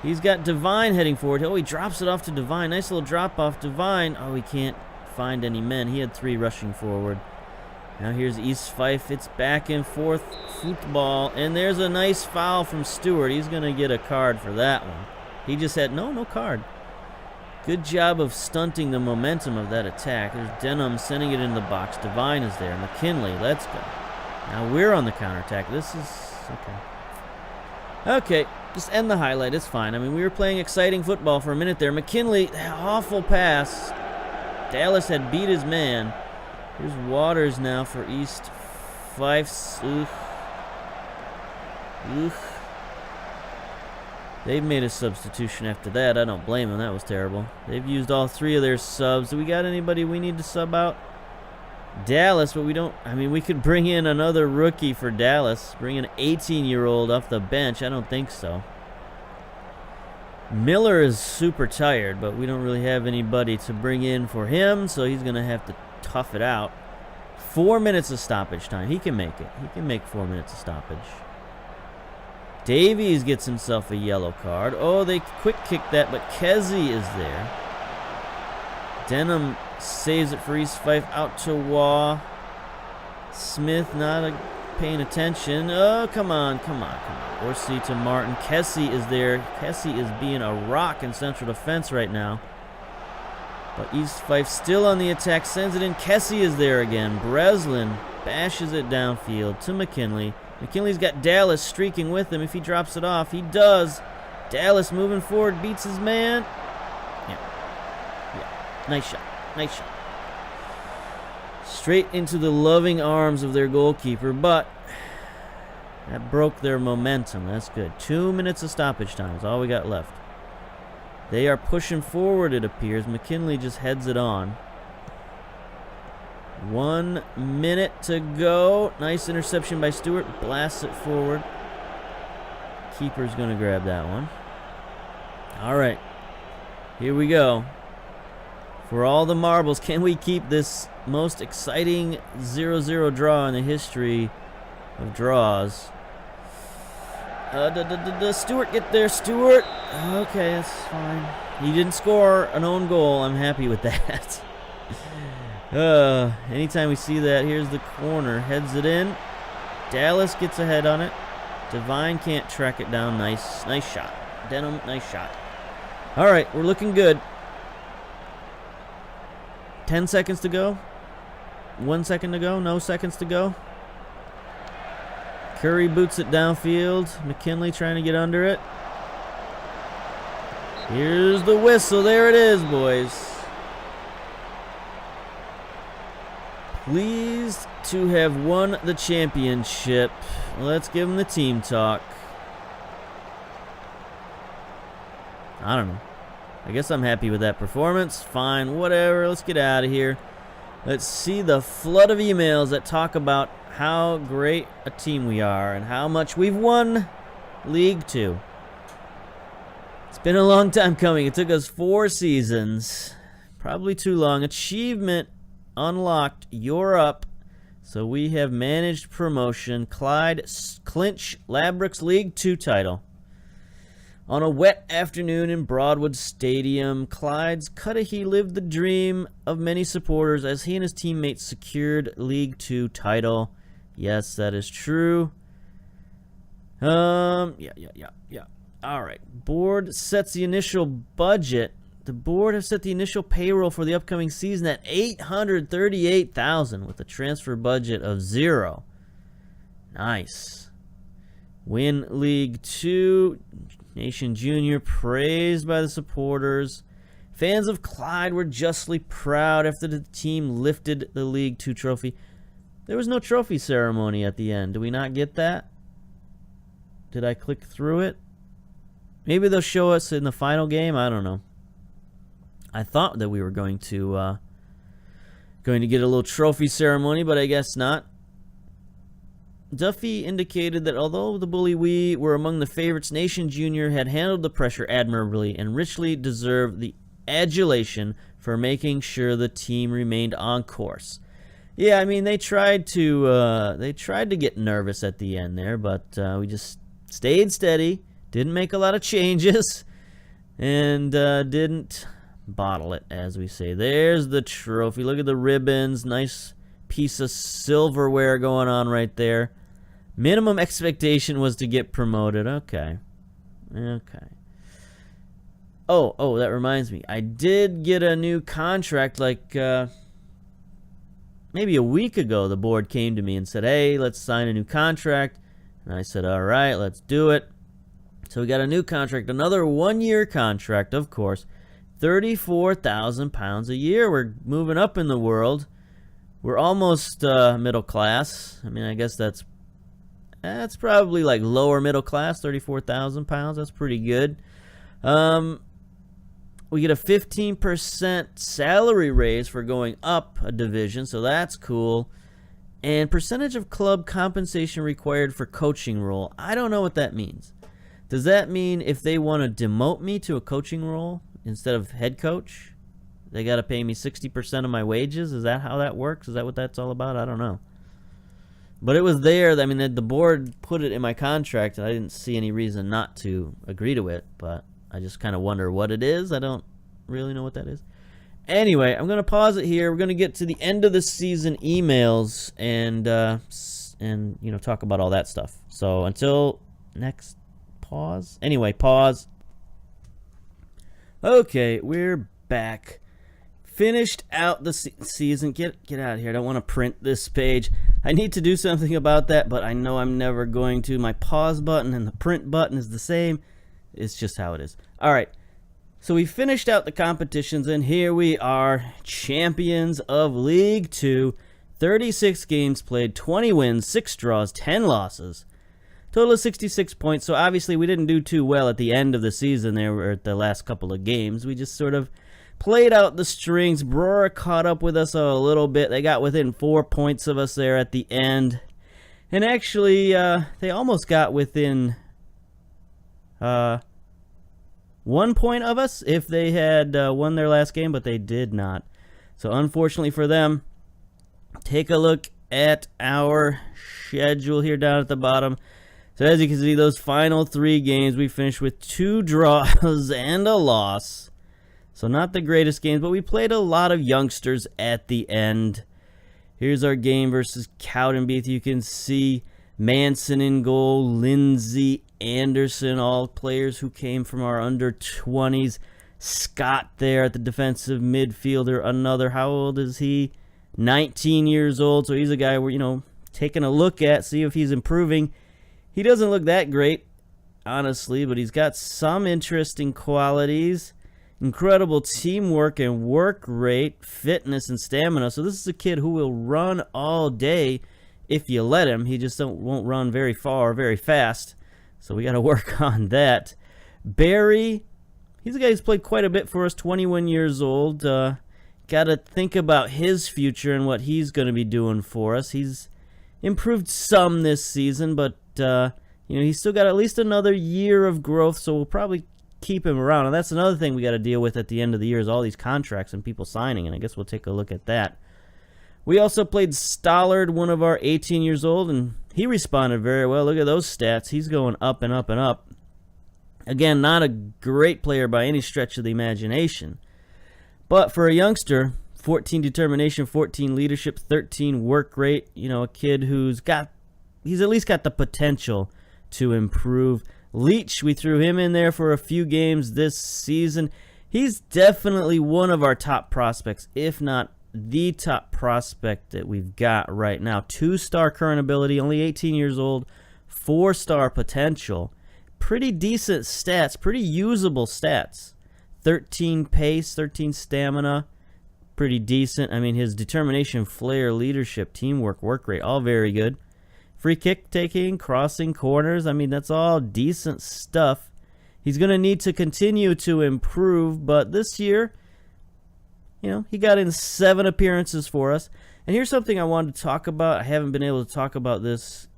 He's got Devine heading forward. Oh, he drops it off to Devine. Nice little drop off. Devine. Oh, he can't find any men. He had three rushing forward. Now here's East Fife. It's back and forth football. And there's a nice foul from Stewart. He's going to get a card for that one. He just had no card. Good job of stunting the momentum of that attack. There's Denham sending it in the box. Devine is there. McKinley, let's go. Now we're on the counterattack. This is okay. Okay, just end the highlight. It's fine. I mean, we were playing exciting football for a minute there. McKinley, awful pass. Dallas had beat his man. Here's Waters now for East Fife's. They've made a substitution after that. I don't blame them. That was terrible. They've used all three of their subs. Do we got anybody we need to sub out? Dallas, but we don't. I mean, we could bring in another rookie for Dallas. Bring an 18-year-old off the bench. I don't think so. Miller is super tired, but we don't really have anybody to bring in for him, so he's going to have to tough it out. 4 minutes of stoppage time. He can make it. He can make 4 minutes of stoppage. Davies gets himself a yellow card. Oh, they quick kicked that, but Kessie is there. Denham saves it for East Fife out to Waugh. Smith not paying attention. Oh, come on, come on, come on. Orsi to Martin. Kessie is there. Kessie is being a rock in central defense right now. But East Fife still on the attack. Sends it in. Kessie is there again. Breslin bashes it downfield to McKinley. McKinley's got Dallas streaking with him. If he drops it off, he does. Dallas moving forward, beats his man. Yeah. Nice shot. Nice shot. Straight into the loving arms of their goalkeeper, but that broke their momentum. That's good. 2 minutes of stoppage time is all we got left. They are pushing forward, it appears. McKinley just heads it on. 1 minute to go. Nice interception by Stewart. Blasts it forward. Keeper's going to grab that one. All right. Here we go. For all the marbles, can we keep this most exciting 0-0 draw in the history of draws? Stewart, get there, Stewart. Okay, that's fine. He didn't score an own goal. I'm happy with that. Anytime we see that, here's the corner. Heads it in. Dallas gets a head on it. Devine can't track it down. Nice shot. Denham, nice shot. All right, we're looking good. 10 seconds to go. 1 second to go. No seconds to go. Curry boots it downfield. McKinley trying to get under it. Here's the whistle. There it is, boys. Pleased to have won the championship. Let's give them the team talk. I don't know. I guess I'm happy with that performance. Fine, whatever. Let's get out of here. Let's see the flood of emails that talk about how great a team we are and how much we've won League 2. It's been a long time coming. It took us 4 seasons. Probably too long. Achievement unlocked. You're up. So we have managed promotion. CLYDE clinch Labrooks League 2 title. On a wet afternoon in Broadwood Stadium, Clyde's Cudahy lived the dream of many supporters as he and his teammates secured League 2 title. Yes, that is true. Yeah. All right. Board sets the initial budget. The board has set the initial payroll for the upcoming season at $838,000 with a transfer budget of 0. Nice. Win League 2. Nation Junior praised by the supporters. Fans of CLYDE were justly proud after the team lifted the League 2 trophy. There was no trophy ceremony at the end. Do we not get that? Did I click through it? Maybe they'll show us in the final game. I don't know. I thought that we were going to get a little trophy ceremony, but I guess not. Duffy indicated that although the Bully Wee were among the favorites, Nation Junior had handled the pressure admirably and richly deserved the adulation for making sure the team remained on course. Yeah, I mean they tried to get nervous at the end there, but we just stayed steady, didn't make a lot of changes, and didn't bottle it, as we say. There's the trophy. Look at the ribbons. Nice piece of silverware going on right there. Minimum expectation was to get promoted. Okay. Oh, that reminds me. I did get a new contract like maybe a week ago. The board came to me and said, hey, let's sign a new contract. And I said, all right, let's do it. So we got a new contract, another 1-year contract, of course. £34,000 a year. We're moving up in the world. We're almost middle class. I mean, I guess that's probably like lower middle class, £34,000. That's pretty good. We get a 15% salary raise for going up a division, so that's cool. And percentage of club compensation required for coaching role. I don't know what that means. Does that mean if they want to demote me to a coaching role instead of head coach, they got to pay me 60% of my wages? Is that how that works? Is that what that's all about? I don't know. But it was there. I mean, the board put it in my contract, and I didn't see any reason not to agree to it. But I just kind of wonder what it is. I don't really know what that is. Anyway, I'm going to pause it here. We're going to get to the end of the season emails and you know, talk about all that stuff. So until next pause. Anyway, pause. Okay, we're back. Finished out the season. Get out of here. I don't want to print this page. I need to do something about that, but I know I'm never going to. My pause button and the print button is the same. It's just how it is. All right. So we finished out the competitions, and here we are, champions of League 2. 36 games played, 20 wins, 6 draws, 10 losses. Total of 66 points. So obviously we didn't do too well at the end of the season there, or at the last couple of games. We just sort of played out the strings. Brora caught up with us a little bit. They got within 4 points of us there at the end. And actually, they almost got within 1 point of us if they had won their last game, but they did not. So unfortunately for them, take a look at our schedule here down at the bottom. So as you can see, those final 3 games, we finished with 2 draws and a loss. So not the greatest games, but we played a lot of youngsters at the end. Here's our game versus Cowdenbeath. You can see Manson in goal, Lindsay, Anderson, all players who came from our under-20s. Scott there at the defensive midfielder, another, how old is he? 19 years old, so he's a guy we're, you know, taking a look at, see if he's improving. He doesn't look that great, honestly, but he's got some interesting qualities. Incredible teamwork and work rate, fitness and stamina. So this is a kid who will run all day if you let him. He just won't run very far, very fast. So we got to work on that. Barry, he's a guy who's played quite a bit for us, 21 years old. Got to think about his future and what he's going to be doing for us. He's improved some this season, but you know, he's still got at least another year of growth, so we'll probably keep him around. And that's another thing we got to deal with at the end of the year is all these contracts and people signing, and I guess we'll take a look at that. We also played Stollard, one of our 18 years old, and he responded very well. Look at those stats. He's going up and up and up. Again, not a great player by any stretch of the imagination. But for a youngster, 14 determination, 14 leadership, 13 work rate. You know, a kid he's at least got the potential to improve. Leach, we threw him in there for a few games this season. He's definitely one of our top prospects, if not the top prospect that we've got right now. 2-star current ability, only 18 years old, 4-star potential. Pretty decent stats, pretty usable stats. 13 pace, 13 stamina, pretty decent. I mean, his determination, flair, leadership, teamwork, work rate, all very good. Free kick taking, crossing corners, I mean, that's all decent stuff. He's going to need to continue to improve, but this year, you know, he got in 7 appearances for us. And here's something I wanted to talk about. I haven't been able to talk about this,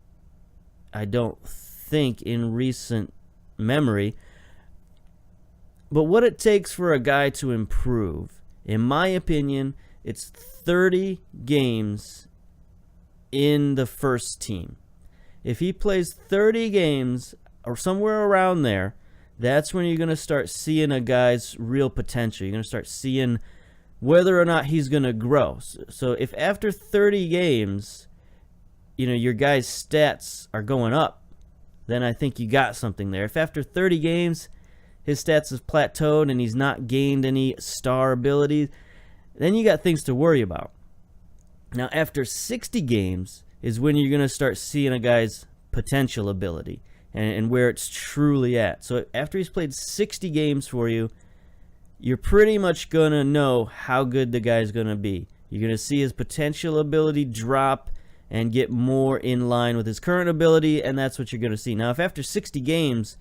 I don't think, in recent memory. But what it takes for a guy to improve, in my opinion, it's 30 games in the first team. If he plays 30 games or somewhere around there, that's when you're going to start seeing a guy's real potential. You're going to start seeing whether or not he's going to grow. So if after 30 games, you know, your guy's stats are going up, then I think you got something there. If after 30 games, his stats have plateaued and he's not gained any star abilities, then you got things to worry about. Now, after 60 games is when you're going to start seeing a guy's potential ability and where it's truly at. So after he's played 60 games for you, you're pretty much going to know how good the guy's going to be. You're going to see his potential ability drop and get more in line with his current ability, and that's what you're going to see. Now, if after 60 games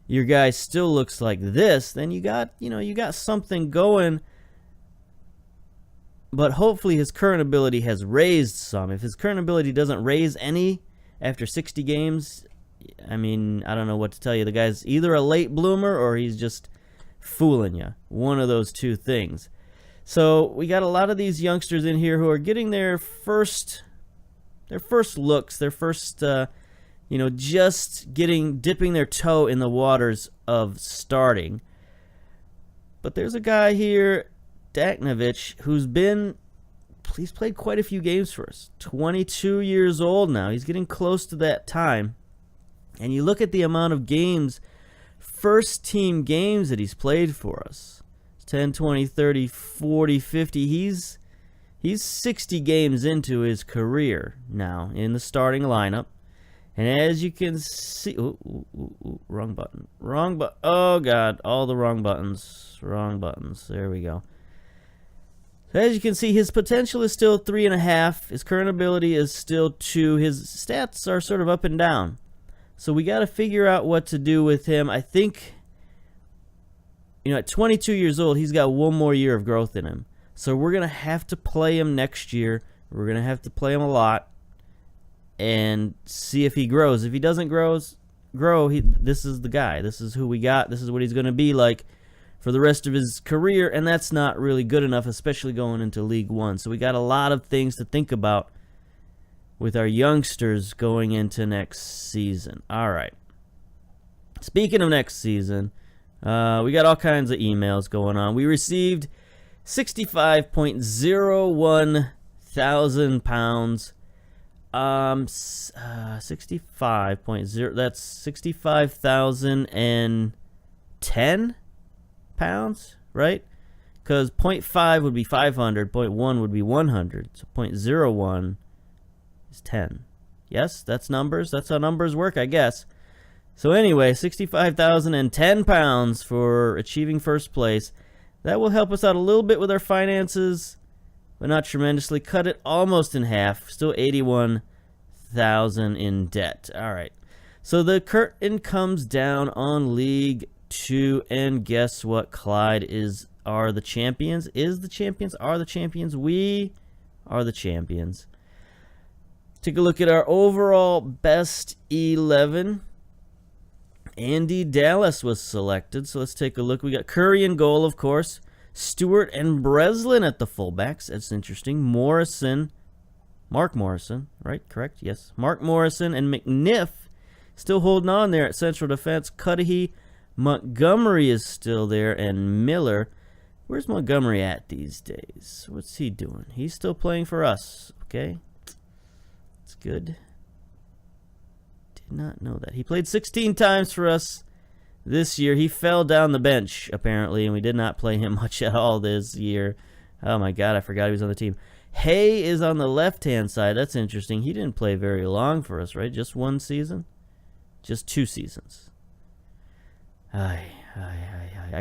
your guy still looks like this, then you got something going. But hopefully his current ability has raised some. If his current ability doesn't raise any after 60 games, I mean, I don't know what to tell you. The guy's either a late bloomer or he's just fooling you. One of those two things. So we got a lot of these youngsters in here who are getting their first looks, their first, just dipping their toe in the waters of starting. But there's a guy here Daknovich, he's played quite a few games for us. 22 years old now. He's getting close to that time. And you look at the amount of games, first team games that he's played for us. 10, 20, 30, 40, 50. He's 60 games into his career now in the starting lineup. And as you can see, wrong button. Oh, God, all the wrong buttons. There we go. So as you can see, his potential is still 3.5. His current ability is still 2. His stats are sort of up and down. So we got to figure out what to do with him. I think, at 22 years old, he's got one more year of growth in him. So we're going to have to play him next year. We're going to have to play him a lot and see if he grows. If he doesn't grow, this is the guy. This is who we got. This is what he's going to be like for the rest of his career, and that's not really good enough, especially going into League One. So we got a lot of things to think about with our youngsters going into next season. All right. Speaking of next season, we got all kinds of emails going on. We received 65.01 thousand pounds. 65.0, that's 65,010 pounds, right? Because 0.5 would be 500, 0.1 would be 100, so 0.01 is 10. Yes, that's numbers. That's how numbers work, I guess. So anyway, 65,010 pounds for achieving first place. That will help us out a little bit with our finances, but not tremendously. Cut it almost in half. Still 81,000 in debt. All right. So the curtain comes down on League 2, and guess what? Clyde are the champions. Are the champions. We are the champions. Take a look at our overall best 11. Andy Dallas was selected, so let's take a look. We got Curry in goal, of course. Stewart and Breslin at the fullbacks. That's interesting. Mark Morrison, right? Correct? Yes. Mark Morrison and McNiff still holding on there at central defense. Cudahy, Montgomery is still there, and Miller. Where's Montgomery at these days? What's he doing? He's still playing for us. Okay. That's good. Did not know that. He played 16 times for us this year. He fell down the bench, apparently, and we did not play him much at all this year. Oh, my God, I forgot he was on the team. Hay is on the left-hand side. That's interesting. He didn't play very long for us, right? Just one season? Just 2 seasons. I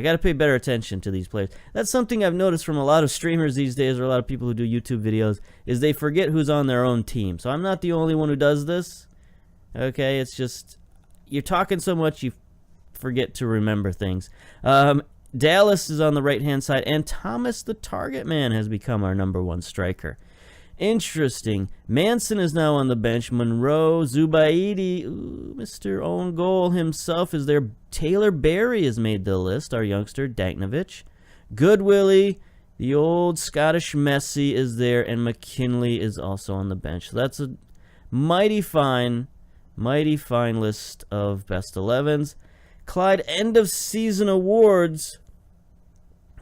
got to pay better attention to these players. That's something I've noticed from a lot of streamers these days, or a lot of people who do YouTube videos, is they forget who's on their own team. So I'm not the only one who does this. Okay, it's just, you're talking so much, you forget to remember things. Dallas is on the right-hand side, and Thomas the Target Man has become our #1 striker. Interesting. Manson is now on the bench. Monroe, Zubaidi, Mr. Own Goal himself is there. Taylor Berry has made the list, our youngster, Daknovich. Goodwillie, the old Scottish Messi, is there, and McKinley is also on the bench. So that's a mighty fine list of best 11s. Clyde end of season awards.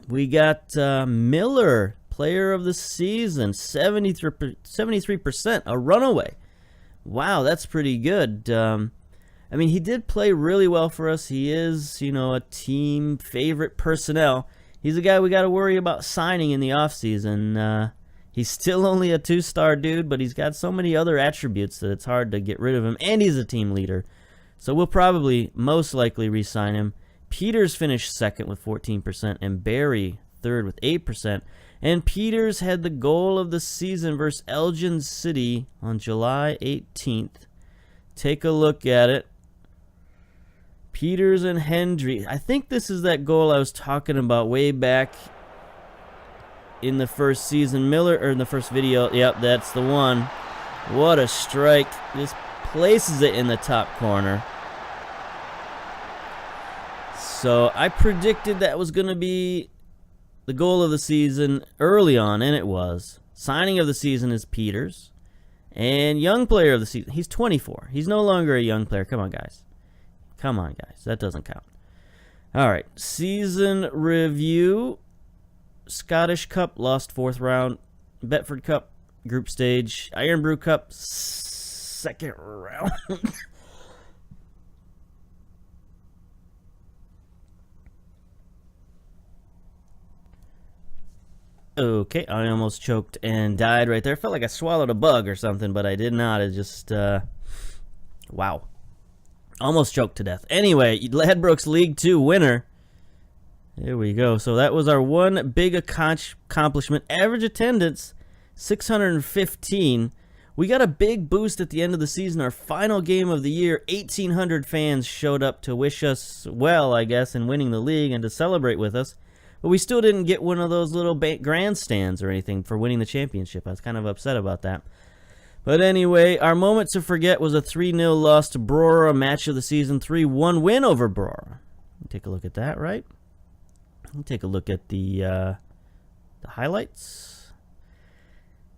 We got Miller, player of the season, 73%, a runaway. Wow, that's pretty good. I mean, he did play really well for us. He is, a team favorite personnel. He's a guy we got to worry about signing in the offseason. He's still only a 2-star dude, but he's got so many other attributes that it's hard to get rid of him, and he's a team leader. So we'll probably, most likely, re-sign him. Peters finished second with 14%, and Barry third with 8%. And Peters had the goal of the season versus Elgin City on July 18th. Take a look at it. Peters and Hendry. I think this is that goal I was talking about way back in the first season. Or in the first video. Yep, that's the one. What a strike. Just places it in the top corner. So I predicted that was going to be the goal of the season early on, and it was. Signing of the season is Peters. And young player of the season, he's 24. He's no longer a young player. Come on, guys. Come on, guys. That doesn't count. All right. Season review. Scottish Cup, lost 4th round. Betford Cup, group stage. Iron Brew Cup, 2nd round. Okay, I almost choked and died right there. Felt like I swallowed a bug or something, but I did not. It just, wow. Almost choked to death. Anyway, Ladbrokes League 2 winner. There we go. So that was our one big accomplishment. Average attendance, 615. We got a big boost at the end of the season. Our final game of the year, 1,800 fans showed up to wish us well, I guess, in winning the league and to celebrate with us. But we still didn't get one of those little grandstands or anything for winning the championship. I was kind of upset about that. But anyway, our moment to forget was a 3-0 loss to Brora, match of the season, 3-1 win over Brora. Take a look at that, right? We'll take a look at the highlights.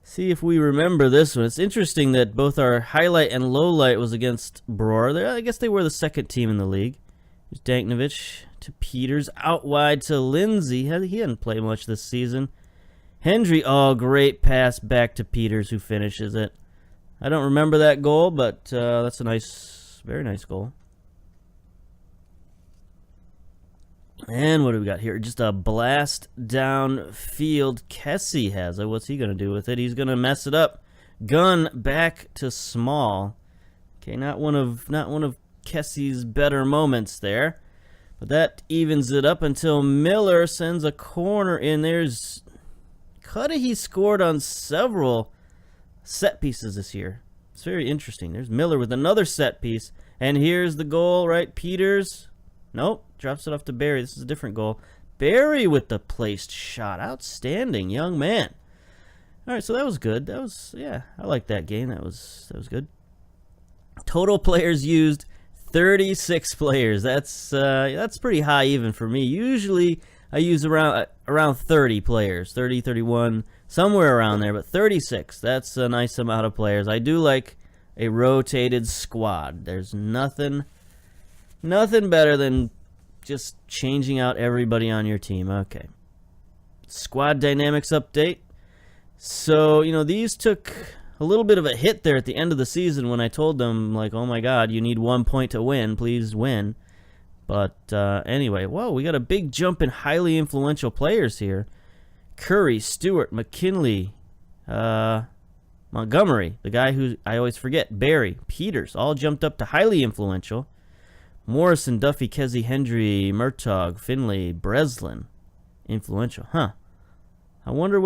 See if we remember this one. It's interesting that both our highlight and low light was against Brora. I guess they were the second team in the league. Here's Danknovich to Peters, out wide to Lindsay. He hadn't played much this season. Hendry, oh, great pass back to Peters, who finishes it. I don't remember that goal, but that's a nice, very nice goal. And what do we got here? Just a blast downfield. Kessie has it. What's he going to do with it? He's going to mess it up. Gun back to Small. Okay, not one of Kessie's better moments there. But that evens it up until Miller sends a corner in. There's Cudahy scored on several set pieces this year. It's very interesting. There's Miller with another set piece. And here's the goal, right? Peters. Nope. Drops it off to Barry. This is a different goal. Barry with the placed shot. Outstanding young man. All right, so that was good. That was, yeah, I like that game. That was good. Total players used, 36 players. That's pretty high even for me. Usually I use around 30 players, 30, 31, somewhere around there, but 36. That's a nice amount of players. I do like a rotated squad. There's nothing better than just changing out everybody on your team. Okay. Squad dynamics update. So, these took a little bit of a hit there at the end of the season when I told them, like, oh my God, you need 1 point to win. Please win. But anyway, whoa, we got a big jump in highly influential players here. Curry, Stewart, McKinley, Montgomery, the guy who I always forget, Barry, Peters, all jumped up to highly influential. Morrison, Duffy, Kessie, Hendry, Murtaugh, Finley, Breslin, influential. Huh. I wonder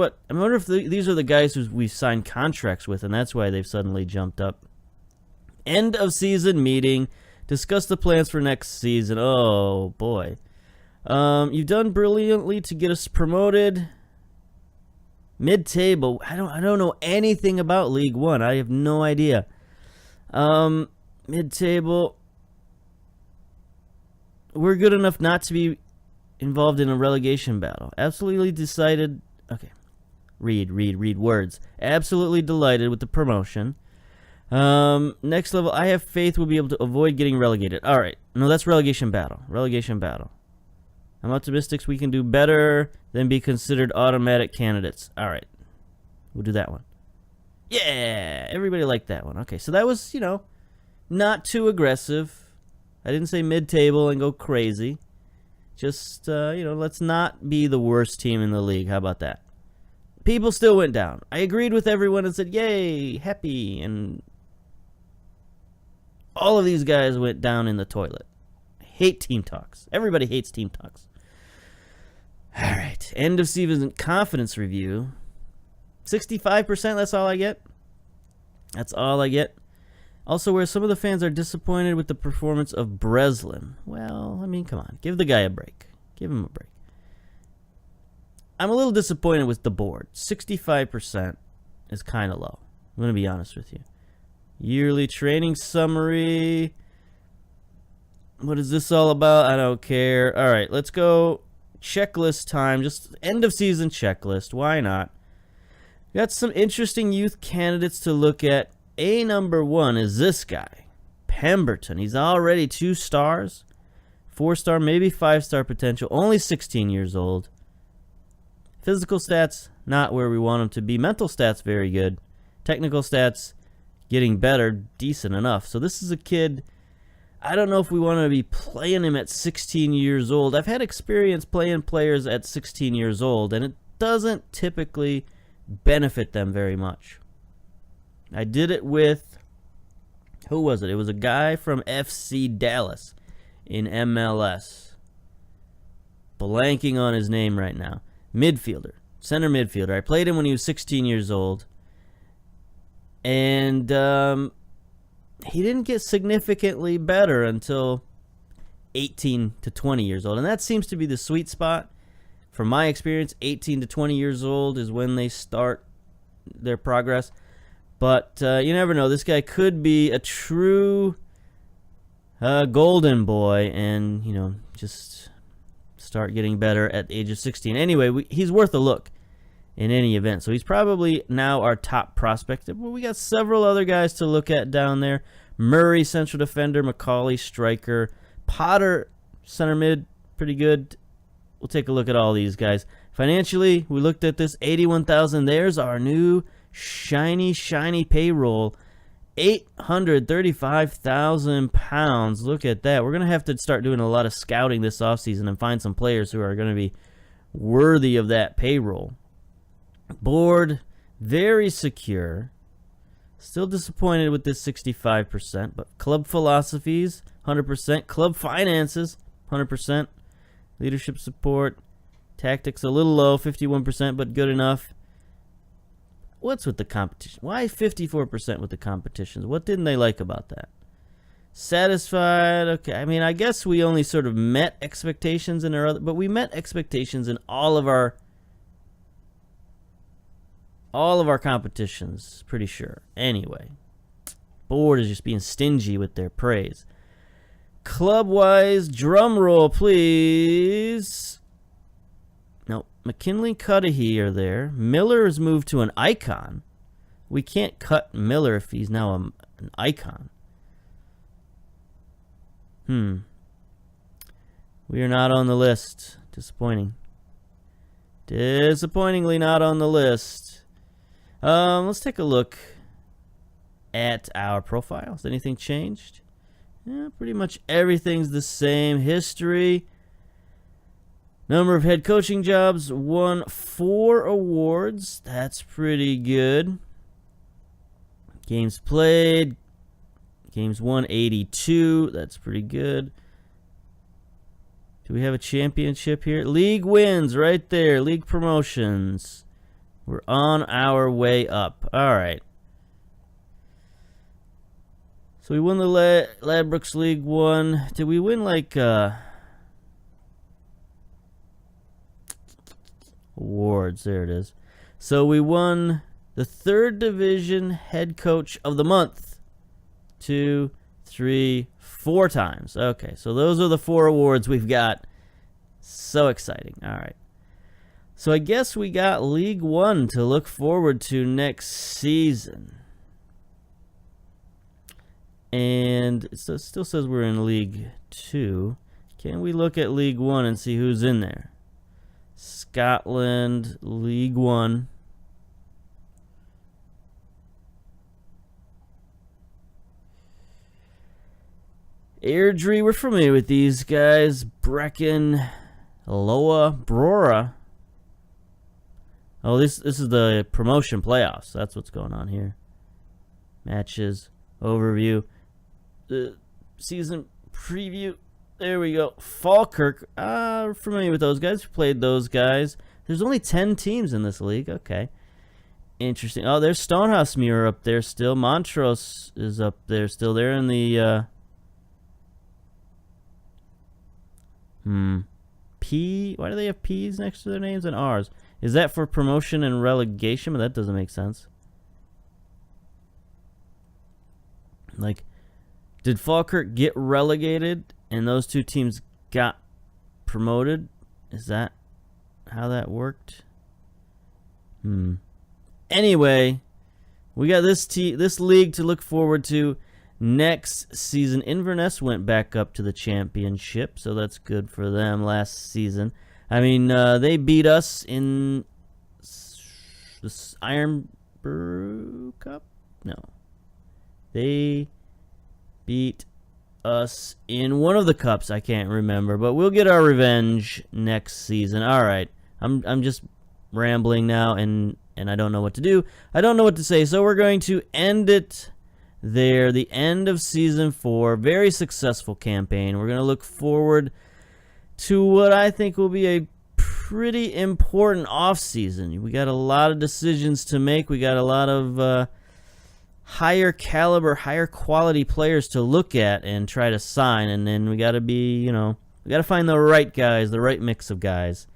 if these are the guys who we've signed contracts with, and that's why they've suddenly jumped up. End of season meeting. Discuss the plans for next season. Oh boy. You've done brilliantly to get us promoted. Mid-table. I don't know anything about League One. I have no idea. Mid-table. We're good enough not to be involved in a relegation battle. Absolutely decided. Okay. Read words. Absolutely delighted with the promotion. Next level. I have faith we'll be able to avoid getting relegated. All right. No, that's relegation battle. Relegation battle. I'm optimistic we can do better than be considered automatic candidates. All right. We'll do that one. Yeah. Everybody liked that one. Okay. So that was, not too aggressive. I didn't say mid-table and go crazy. Just, let's not be the worst team in the league. How about that? People still went down. I agreed with everyone and said, yay, happy. And all of these guys went down in the toilet. I hate team talks. Everybody hates team talks. All right. End of season confidence review. 65%, that's all I get. That's all I get. Also, where some of the fans are disappointed with the performance of Breslin. Well, I mean, come on. Give the guy a break. Give him a break. I'm a little disappointed with the board. 65% is kind of low. I'm going to be honest with you. Yearly training summary. What is this all about? I don't care. All right, let's go checklist time. Just end of season checklist. Why not? Got some interesting youth candidates to look at. Number 1 is this guy, Pemberton. He's already 2 stars, 4-star, maybe 5-star potential, only 16 years old. Physical stats, not where we want them to be. Mental stats, very good. Technical stats, getting better, decent enough. So this is a kid, I don't know if we want to be playing him at 16 years old. I've had experience playing players at 16 years old, and it doesn't typically benefit them very much. I did it with, who was it? It was a guy from FC Dallas in MLS. Blanking on his name right now. Midfielder, center midfielder. I played him when he was 16 years old. And he didn't get significantly better until 18 to 20 years old. And that seems to be the sweet spot. From my experience, 18 to 20 years old is when they start their progress. But you never know. This guy could be a true golden boy and, just start getting better at the age of 16. Anyway, he's worth a look in any event. So he's probably now our top prospect. Well, we got several other guys to look at down there. Murray, central defender. McCauley, striker. Potter, center mid, pretty good. We'll take a look at all these guys. Financially, we looked at this, $81,000. There's our new shiny payroll. £835,000. Look at that. We're going to have to start doing a lot of scouting this offseason and find some players who are going to be worthy of that payroll. Board, very secure. Still disappointed with this 65%, but club philosophies, 100%. Club finances, 100%. Leadership support. Tactics, a little low, 51%, but good enough. What's with the competition? Why 54% with the competitions? What didn't they like about that? Satisfied? Okay, I mean, I guess we only sort of met expectations in our other, but we met expectations in all of our competitions, pretty sure. Anyway, board is just being stingy with their praise. Club-wise, drum roll, please. Nope. McKinley, Cudahy are there. Miller has moved to an icon. We can't cut Miller if he's now an icon. We are not on the list. Disappointing. Disappointingly not on the list. Let's take a look at our profile. Has anything changed? Yeah, pretty much everything's the same. History. Number of head coaching jobs, won 4 awards. That's pretty good. Games played. Games won 82. That's pretty good. Do we have a championship here? League wins right there. League promotions. We're on our way up. All right. So we won the Ladbrokes League 1. Did we win like awards? There it is. So we won the 3rd Division Head Coach of the Month 2, 3, 4 times. Okay, so those are the 4 awards we've got. So exciting. All right. So I guess we got League 1 to look forward to next season. And it still says we're in League 2. Can we look at League 1 and see who's in there? Scotland, League 1. Airdrie, we're familiar with these guys. Brecon, Loa, Brora. Oh, this is the promotion playoffs. That's what's going on here. Matches, overview, the season preview. There we go. Falkirk. We're familiar with those guys. We played those guys. There's only 10 teams in this league. Okay. Interesting. Oh, there's Stonehouse-Muir up there still. Montrose is up there still. They're in the P. Why do they have P's next to their names and R's? Is that for promotion and relegation? But that doesn't make sense. Like, did Falkirk get relegated and those 2 teams got promoted? Is that how that worked? Anyway, we got this league to look forward to next season. Inverness went back up to the championship, so that's good for them last season. I mean, they beat us in the Iron Brew Cup? No. They beat us in one of the cups. I can't remember, but we'll get our revenge next season. All right. I'm just rambling now, and I don't know what to do. I don't know what to say, so we're going to end it there. The end of Season 4. Very successful campaign. We're going to look forward to what I think will be a pretty important off-season. We got a lot of decisions to make. We got a lot of higher caliber, higher quality players to look at and try to sign, and then we got to be, we got to find the right guys, the right mix of guys,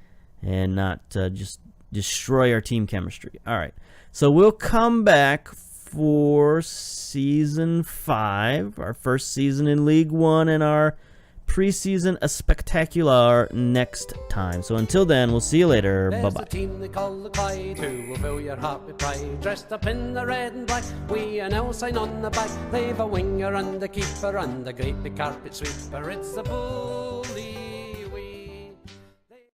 and not just destroy our team chemistry. All right, so we'll come back for Season 5, our first season in League One, and our preseason a spectacular next time. So until then, we'll see you later. Bye-bye. There's a team they call the CLYDE, who will fill your heart with pride. Dressed up in the red and black, we an L sign on the back. They've a winger and a keeper and a great big carpet sweeper. It's a bully